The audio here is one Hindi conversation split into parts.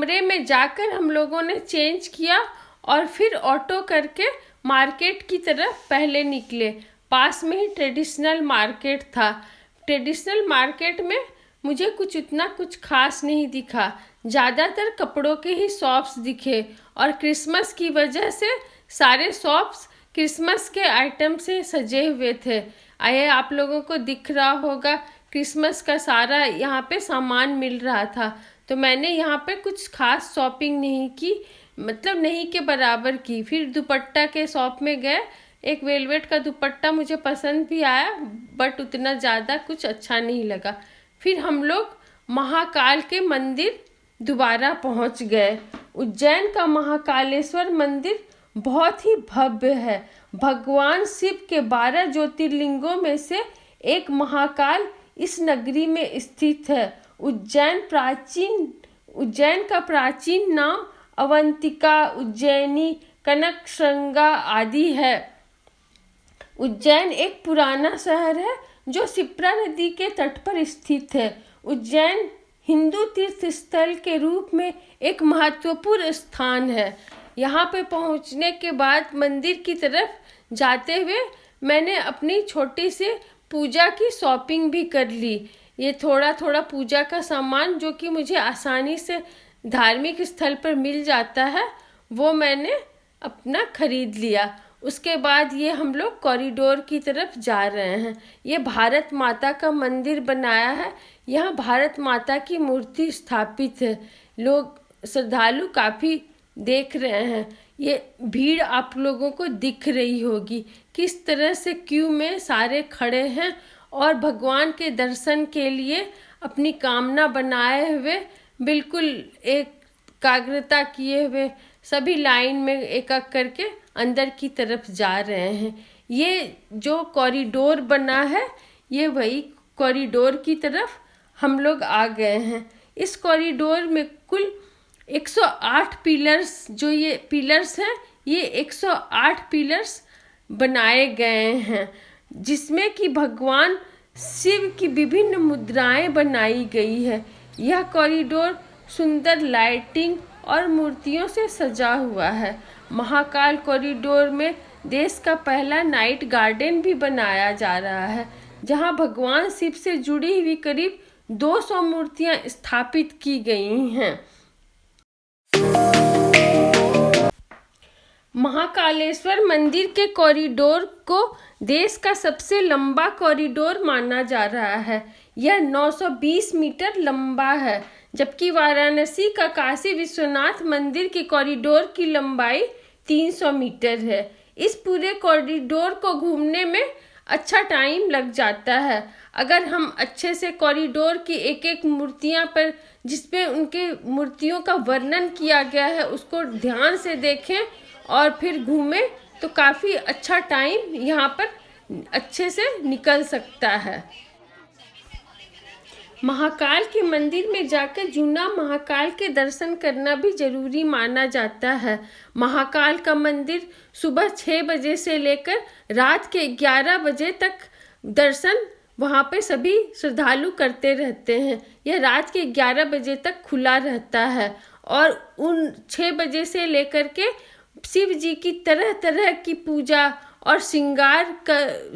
कमरे में जाकर हम लोगों ने चेंज किया और फिर ऑटो करके मार्केट की तरफ पहले निकले। पास में ही ट्रेडिशनल मार्केट था। ट्रेडिशनल मार्केट में मुझे उतना कुछ खास नहीं दिखा। ज़्यादातर कपड़ों के ही शॉप्स दिखे और क्रिसमस की वजह से सारे शॉप्स क्रिसमस के आइटम से सजे हुए थे। आए आप लोगों को दिख रहा होगा क्रिसमस का सारा यहाँ पे सामान मिल रहा था। तो मैंने यहाँ पे कुछ खास शॉपिंग नहीं की, मतलब नहीं के बराबर की। फिर दुपट्टा के शॉप में गए। एक वेलवेट का दुपट्टा मुझे पसंद भी आया, बट उतना ज़्यादा कुछ अच्छा नहीं लगा। फिर हम लोग महाकाल के मंदिर दोबारा पहुंच गए। उज्जैन का महाकालेश्वर मंदिर बहुत ही भव्य है। भगवान शिव के 12 ज्योतिर्लिंगों में से एक महाकाल इस नगरी में स्थित है। उज्जैन का प्राचीन नाम अवंतिका, उज्जैनी, कनकश्रृंगा आदि है। उज्जैन एक पुराना शहर है जो शिप्रा नदी के तट पर स्थित है। उज्जैन हिंदू तीर्थ स्थल के रूप में एक महत्वपूर्ण स्थान है। यहाँ पे पहुँचने के बाद मंदिर की तरफ जाते हुए मैंने अपनी छोटी सी पूजा की शॉपिंग भी कर ली। ये थोड़ा थोड़ा पूजा का सामान जो कि मुझे आसानी से धार्मिक स्थल पर मिल जाता है, वो मैंने अपना खरीद लिया। उसके बाद ये हम लोग कॉरिडोर की तरफ जा रहे हैं। ये भारत माता का मंदिर बनाया है। यहाँ भारत माता की मूर्ति स्थापित है। लोग श्रद्धालु काफ़ी देख रहे हैं। ये भीड़ आप लोगों को दिख रही होगी किस तरह से क्यू में सारे खड़े हैं और भगवान के दर्शन के लिए अपनी कामना बनाए हुए बिल्कुल एकाग्रता किए हुए सभी लाइन में एक एक करके अंदर की तरफ जा रहे हैं। ये जो कॉरिडोर बना है, ये वही कॉरिडोर की तरफ हम लोग आ गए हैं। इस कॉरिडोर में कुल 108 पिलर्स, जो ये पिलर्स हैं, ये 108 पिलर्स बनाए गए हैं, जिसमें कि भगवान शिव की विभिन्न मुद्राएं बनाई गई है। यह कॉरिडोर सुंदर लाइटिंग और मूर्तियों से सजा हुआ है। महाकाल कॉरिडोर में देश का पहला नाइट गार्डन भी बनाया जा रहा है, जहां भगवान शिव से जुड़ी हुई करीब 200 मूर्तियां स्थापित की गई हैं। महाकालेश्वर मंदिर के कॉरिडोर को देश का सबसे लंबा कॉरिडोर माना जा रहा है। यह 920 मीटर लंबा है, जबकि वाराणसी का काशी विश्वनाथ मंदिर के कॉरिडोर की लंबाई 300 मीटर है। इस पूरे कॉरिडोर को घूमने में अच्छा टाइम लग जाता है। अगर हम अच्छे से कॉरिडोर की एक एक मूर्तियां पर, जिसपे उनके मूर्तियों का वर्णन किया गया है, उसको ध्यान से देखें और फिर घूमें तो काफ़ी अच्छा टाइम यहाँ पर अच्छे से निकल सकता है। महाकाल के मंदिर में जाकर जूना महाकाल के दर्शन करना भी जरूरी माना जाता है। महाकाल का मंदिर सुबह 6 बजे से लेकर रात के 11 बजे तक दर्शन वहाँ पे सभी श्रद्धालु करते रहते हैं। यह रात के 11 बजे तक खुला रहता है और उन 6 बजे से लेकर के शिव जी की तरह तरह की पूजा और श्रृंगार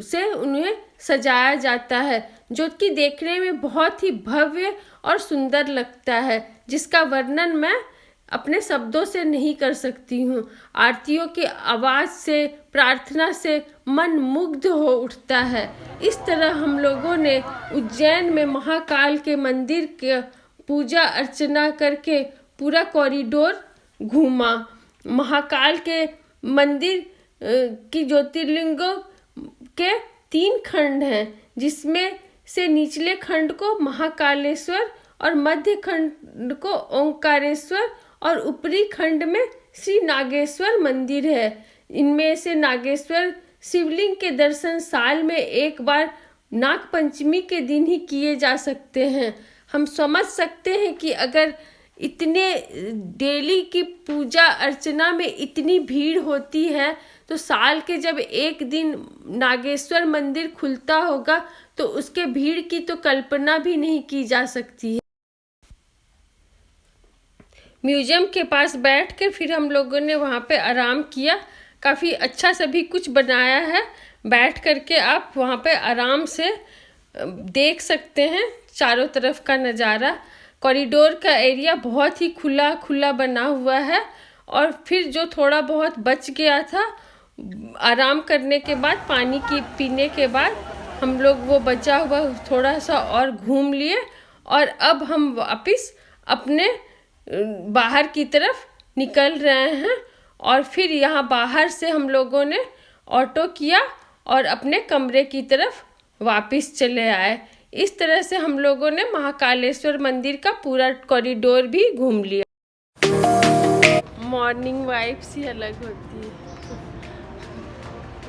से उन्हें सजाया जाता है, जो कि देखने में बहुत ही भव्य और सुंदर लगता है, जिसका वर्णन मैं अपने शब्दों से नहीं कर सकती हूँ। आरतियों की आवाज़ से, प्रार्थना से मन मुग्ध हो उठता है। इस तरह हम लोगों ने उज्जैन में महाकाल के मंदिर के पूजा अर्चना करके पूरा कॉरिडोर घूमा। महाकाल के मंदिर की ज्योतिर्लिंगों के 3 खंड हैं, जिसमें से निचले खंड को महाकालेश्वर और मध्य खंड को ओंकारेश्वर और ऊपरी खंड में श्री नागेश्वर मंदिर है। इनमें से नागेश्वर शिवलिंग के दर्शन साल में एक बार नाग पंचमी के दिन ही किए जा सकते हैं। हम समझ सकते हैं कि अगर इतने डेली की पूजा अर्चना में इतनी भीड़ होती है, तो साल के जब एक दिन नागेश्वर मंदिर खुलता होगा तो उसके भीड़ की तो कल्पना भी नहीं की जा सकती है। म्यूजियम के पास बैठ कर फिर हम लोगों ने वहाँ पे आराम किया। काफ़ी अच्छा सभी कुछ बनाया है, बैठ कर के आप वहाँ पे आराम से देख सकते हैं चारों तरफ का नज़ारा। कॉरिडोर का एरिया बहुत ही खुला खुला बना हुआ है। और फिर जो थोड़ा बहुत बच गया था, आराम करने के बाद, पानी की पीने के बाद, हम लोग वो बचा हुआ थोड़ा सा और घूम लिए। और अब हम वापस अपने बाहर की तरफ निकल रहे हैं। और फिर यहाँ बाहर से हम लोगों ने ऑटो किया और अपने कमरे की तरफ वापस चले आए। इस तरह से हम लोगों ने महाकालेश्वर मंदिर का पूरा कॉरिडोर भी घूम लिया। मॉर्निंग वाइब्स ही अलग होती है,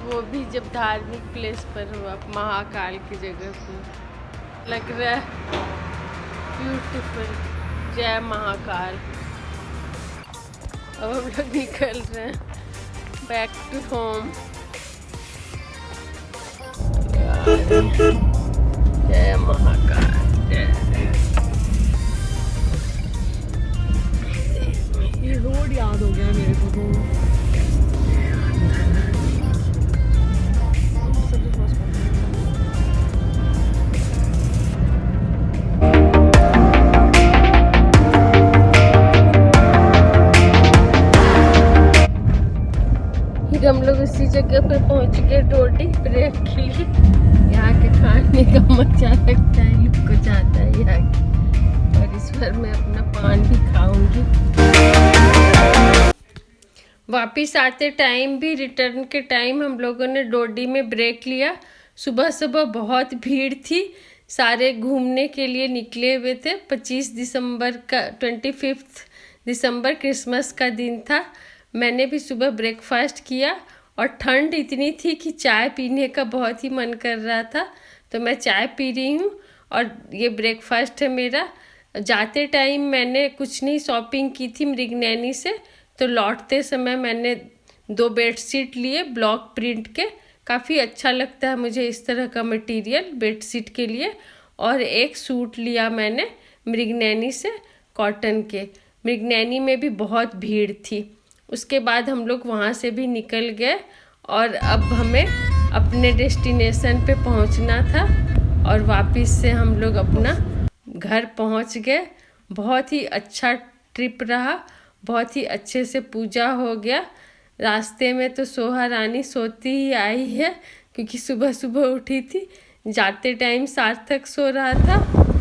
वो भी जब धार्मिक प्लेस पर हो, आप महाकाल की जगह पर। लग रहा है ब्यूटीफुल। जय महाकाल। अब हम लोग निकल रहे हैं बैक टू होम। जय महाकाल। ये रोड याद हो गया मेरे को तो। फिर हम लोग उसी जगह पे पहुंच गए रोटी ब्रेक के लिए। यहाँ के खाने का मजा लगता है, लुक जाता है यहाँ की। और इस बार मैं अपना पान भी खाऊंगी। वापिस आते टाइम भी, रिटर्न के टाइम, हम लोगों ने डोडी में ब्रेक लिया। सुबह सुबह बहुत भीड़ थी, सारे घूमने के लिए निकले हुए थे। 25 दिसंबर का 25 दिसंबर क्रिसमस का दिन था। मैंने भी सुबह ब्रेकफास्ट किया और ठंड इतनी थी कि चाय पीने का बहुत ही मन कर रहा था, तो मैं चाय पी रही हूँ और ये ब्रेकफास्ट है मेरा। जाते टाइम मैंने कुछ नहीं शॉपिंग की थी मृगनैनी से, तो लौटते समय मैंने 2 बेडशीट लिए ब्लॉक प्रिंट के। काफ़ी अच्छा लगता है मुझे इस तरह का मटेरियल बेडशीट के लिए। और एक सूट लिया मैंने मृगनैनी से कॉटन के। मृगनैनी में भी बहुत भीड़ थी। उसके बाद हम लोग वहाँ से भी निकल गए और अब हमें अपने डेस्टिनेशन पे पहुँचना था। और वापस से हम लोग अपना घर पहुँच गए। बहुत ही अच्छा ट्रिप रहा, बहुत ही अच्छे से पूजा हो गया। रास्ते में तो सोहा रानी सोती ही आई है, क्योंकि सुबह सुबह उठी थी। जाते टाइम सार्थक सो रहा था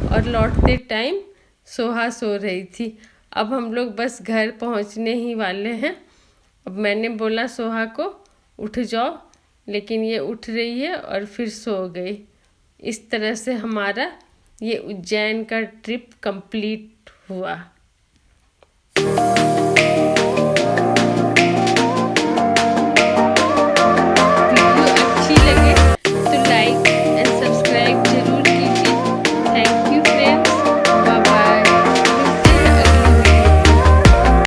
और लौटते टाइम सोहा सो रही थी। अब हम लोग बस घर पहुंचने ही वाले हैं। अब मैंने बोला सोहा को उठ जाओ, लेकिन ये उठ रही है और फिर सो गई। इस तरह से हमारा ये उज्जैन का ट्रिप कंप्लीट हुआ।